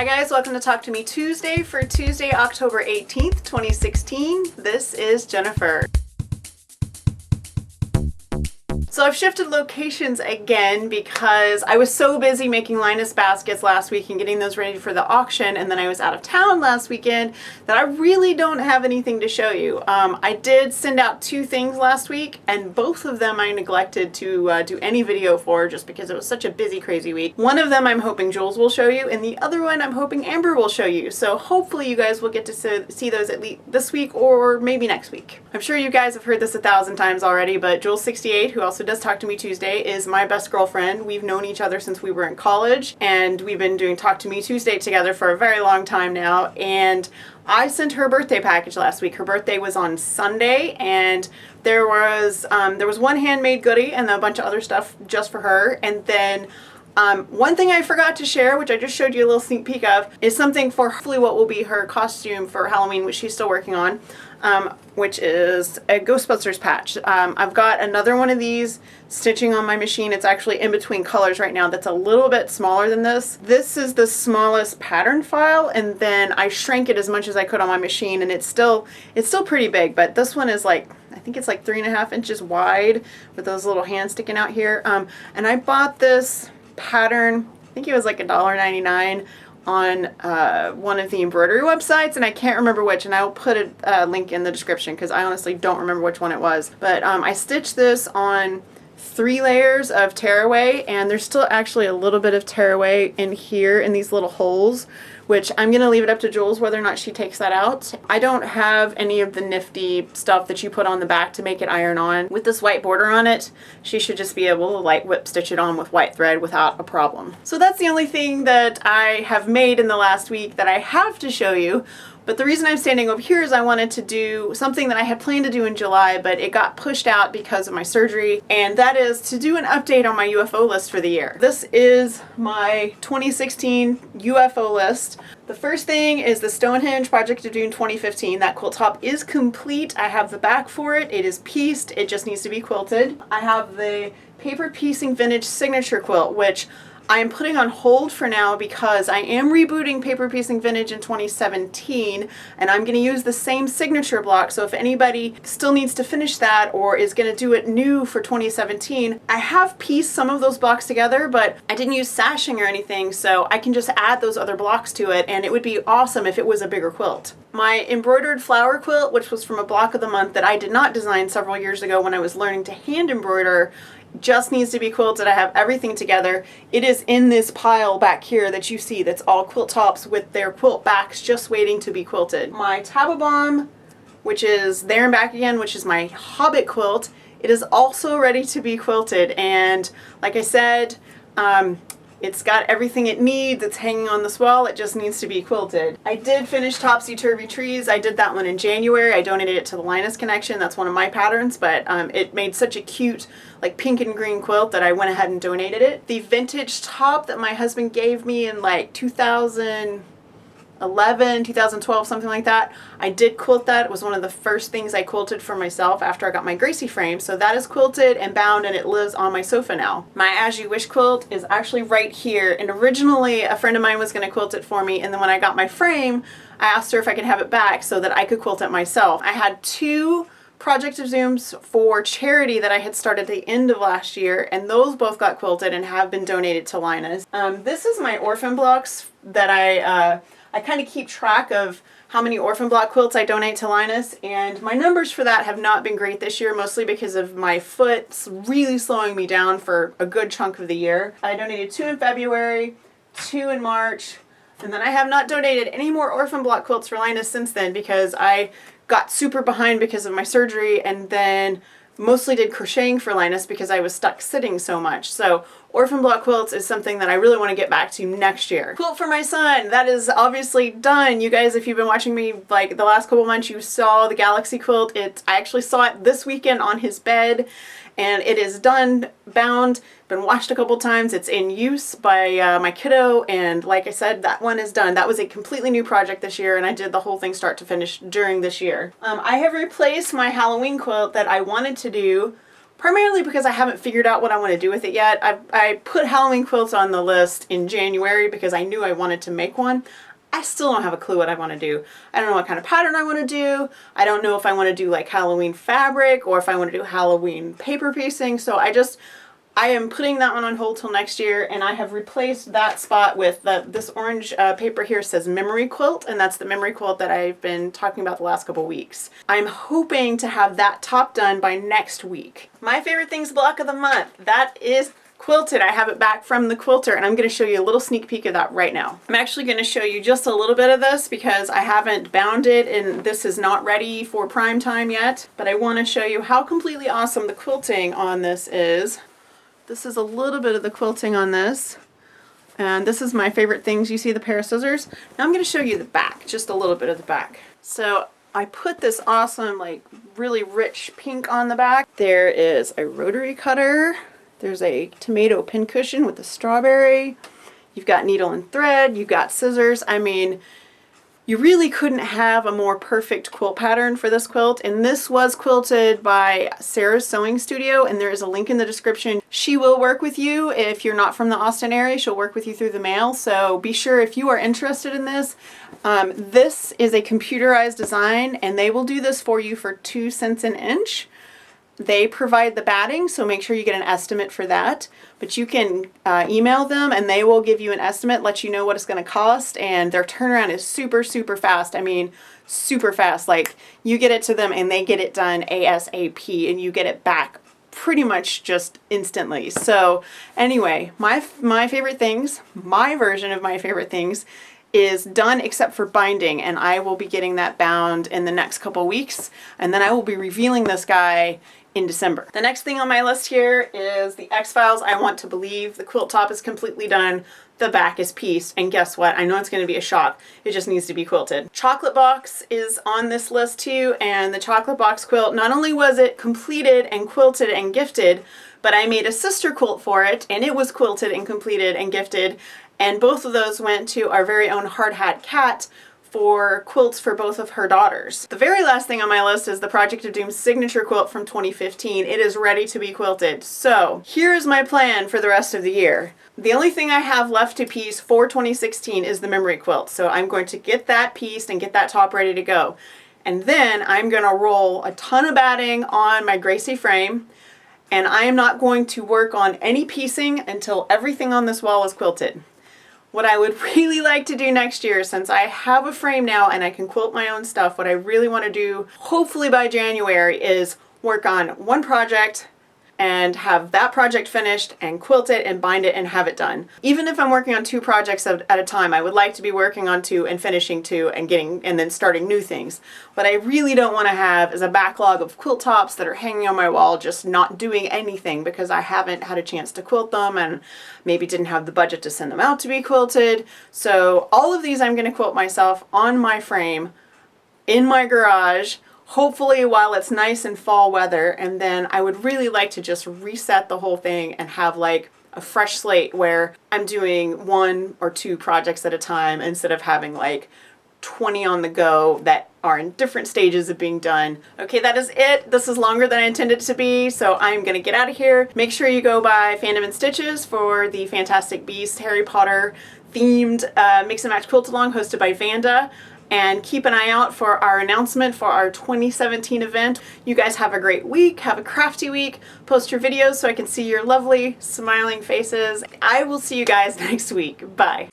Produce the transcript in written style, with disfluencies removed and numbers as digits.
Hi guys, welcome to Talk to Me Tuesday for Tuesday, October 18th, 2016. This is Jennifer. So I've shifted locations again because I was so busy making Linus baskets last week and getting those ready for the auction, and then I was out of town last weekend that I really don't have anything to show you. I did send out 2 things last week, and both of them I neglected to do any video for just because it was such a busy, crazy week. One of them I'm hoping Jules will show you, and the other one I'm hoping Amber will show you. So hopefully you guys will get to see those at least this week or maybe next week. I'm sure you guys have heard this 1,000 times already, but Jules68, who also does Talk to Me Tuesday, is my best girlfriend. We've known each other since we were in college, and we've been doing Talk to Me Tuesday together for a very long time now. And I sent her a birthday package last week. Her birthday was on Sunday, and there was one handmade goodie and a bunch of other stuff just for her. And then one thing I forgot to share, which I just showed you a little sneak peek of, is something for hopefully what will be her costume for Halloween, which she's still working on, which is a Ghostbusters patch. I've got another one of these stitching on my machine. It's actually in between colors right now that's a little bit smaller than this. This is the smallest pattern file, and then I shrank it as much as I could on my machine, and it's still pretty big, but this one is like, I think it's like 3.5 inches wide with those little hands sticking out here. And I bought this pattern, I think it was like $1.99 on one of the embroidery websites, and I can't remember which, and I'll put a link in the description because I honestly don't remember which one it was. But I stitched this on 3 layers of tearaway, and there's still actually a little bit of tearaway in here in these little holes, which I'm going to leave it up to Jules whether or not she takes that out. I don't have any of the nifty stuff that you put on the back to make it iron on. With this white border on it, she should just be able to like whip stitch it on with white thread without a problem. So that's the only thing that I have made in the last week that I have to show you. But the reason I'm standing over here is I wanted to do something that I had planned to do in July, but it got pushed out because of my surgery, and that is to do an update on my UFO list for the year. This is my 2016 UFO list. The first thing is the Stonehenge Project of Doom 2015. That quilt top is complete. I have the back for it. It is pieced. It just needs to be quilted. I have the Paper Piecing Vintage Signature Quilt, which I am putting on hold for now because I am rebooting Paper Piecing Vintage in 2017, and I'm going to use the same signature block. So if anybody still needs to finish that or is going to do it new for 2017, I have pieced some of those blocks together, but I didn't use sashing or anything, so I can just add those other blocks to it, and it would be awesome if it was a bigger quilt. My embroidered flower quilt, which was from a block of the month that I did not design several years ago when I was learning to hand embroider, just needs to be quilted. I have everything together. It is in this pile back here that you see that's all quilt tops with their quilt backs just waiting to be quilted. My Taba Bomb, which is there and back again, which is my Hobbit quilt, it is also ready to be quilted, and like I said, it's got everything it needs. It's hanging on this wall. It just needs to be quilted. I did finish Topsy Turvy Trees. I did that one in January. I donated it to the Linus Connection. That's one of my patterns, but it made such a cute like pink and green quilt that I went ahead and donated it. The vintage top that my husband gave me in like 2011, 2012, something like that, I did quilt that. It was one of the first things I quilted for myself after I got my Gracie frame. So that is quilted and bound, and it lives on my sofa now. My As You Wish quilt is actually right here, and originally a friend of mine was going to quilt it for me, and then when I got my frame, I asked her if I could have it back so that I could quilt it myself. I had 2 Project of Zooms for charity that I had started at the end of last year, and those both got quilted and have been donated to Linus. This is my orphan blocks that I kind of keep track of how many orphan block quilts I donate to Linus, and my numbers for that have not been great this year, mostly because of my foot really slowing me down for a good chunk of the year. I donated 2 in February, 2 in March, and then I have not donated any more orphan block quilts for Linus since then because I got super behind because of my surgery, and then mostly did crocheting for Linus because I was stuck sitting so much. So orphan block quilts is something that I really want to get back to next year. Quilt for my son, that is obviously done. You guys, if you've been watching me like the last couple months, you saw the Galaxy quilt. I actually saw it this weekend on his bed, and it is done, bound, been washed a couple times. It's in use by my kiddo, and like I said, that one is done. That was a completely new project this year, and I did the whole thing start to finish during this year. I have replaced my Halloween quilt that I wanted to do primarily because I haven't figured out what I want to do with it yet. I put Halloween quilts on the list in January because I knew I wanted to make one. I still don't have a clue what I want to do. I don't know what kind of pattern I want to do. I don't know if I want to do like Halloween fabric or if I want to do Halloween paper piecing. So I am putting that one on hold till next year, and I have replaced that spot with this orange paper here says memory quilt, and that's the memory quilt that I've been talking about the last couple weeks. I'm hoping to have that top done by next week. My favorite things block of the month, that is quilted. I have it back from the quilter, and I'm going to show you a little sneak peek of that right now. I'm actually going to show you just a little bit of this because I haven't bound it and this is not ready for prime time yet, but I want to show you how completely awesome the quilting on this is. This is a little bit of the quilting on this, and this is my favorite things. You see the pair of scissors? Now I'm going to show you the back, just a little bit of the back. So I put this awesome, like really rich pink on the back. There is a rotary cutter. There's a tomato pincushion with a strawberry. You've got needle and thread. You've got scissors. I mean, you really couldn't have a more perfect quilt pattern for this quilt, and this was quilted by Sarah's Sewing Studio, and there is a link in the description. She will work with you if you're not from the Austin area. She'll work with you through the mail, so be sure if you are interested in this. This is a computerized design, and they will do this for you for 2 cents an inch. They provide the batting, so make sure you get an estimate for that. But you can email them and they will give you an estimate, let you know what it's going to cost, and their turnaround is super, super fast. I mean, super fast. Like, you get it to them and they get it done ASAP, and you get it back pretty much just instantly. So anyway, my favorite things, my version of my favorite things is done except for binding, and I will be getting that bound in the next couple weeks, and then I will be revealing this guy in December. The next thing on my list here is the X-Files. I Want to Believe. The quilt top is completely done. The back is pieced, and guess what? I know it's going to be a shock. It just needs to be quilted. Chocolate Box is on this list too, and the Chocolate Box quilt, not only was it completed and quilted and gifted, but I made a sister quilt for it, and it was quilted and completed and gifted, and both of those went to our very own Hard Hat Cat for quilts for both of her daughters. The very last thing on my list is the Project of Doom's signature quilt from 2015. It is ready to be quilted. So here's my plan for the rest of the year. The only thing I have left to piece for 2016 is the memory quilt. So I'm going to get that pieced and get that top ready to go. And then I'm going to roll a ton of batting on my Gracie frame, and I am not going to work on any piecing until everything on this wall is quilted. What I would really like to do next year, since I have a frame now and I can quilt my own stuff, what I really want to do, hopefully by January, is work on one project and have that project finished and quilt it and bind it and have it done. Even if I'm working on 2 projects at a time, I would like to be working on 2 and finishing 2 and then starting new things. What I really don't want to have is a backlog of quilt tops that are hanging on my wall just not doing anything because I haven't had a chance to quilt them and maybe didn't have the budget to send them out to be quilted. So all of these I'm going to quilt myself on my frame in my garage, hopefully while it's nice and fall weather, and then I would really like to just reset the whole thing and have like a fresh slate where I'm doing 1 or 2 projects at a time instead of having like 20 on the go that are in different stages of being done. Okay, that is it. This is longer than I intended it to be, so I'm gonna get out of here. Make sure you go buy Fandom and Stitches for the Fantastic Beasts Harry Potter themed Mix and Match Quilt Along hosted by Vanda. And keep an eye out for our announcement for our 2017 event. You guys have a great week. Have a crafty week. Post your videos so I can see your lovely smiling faces. I will see you guys next week. Bye.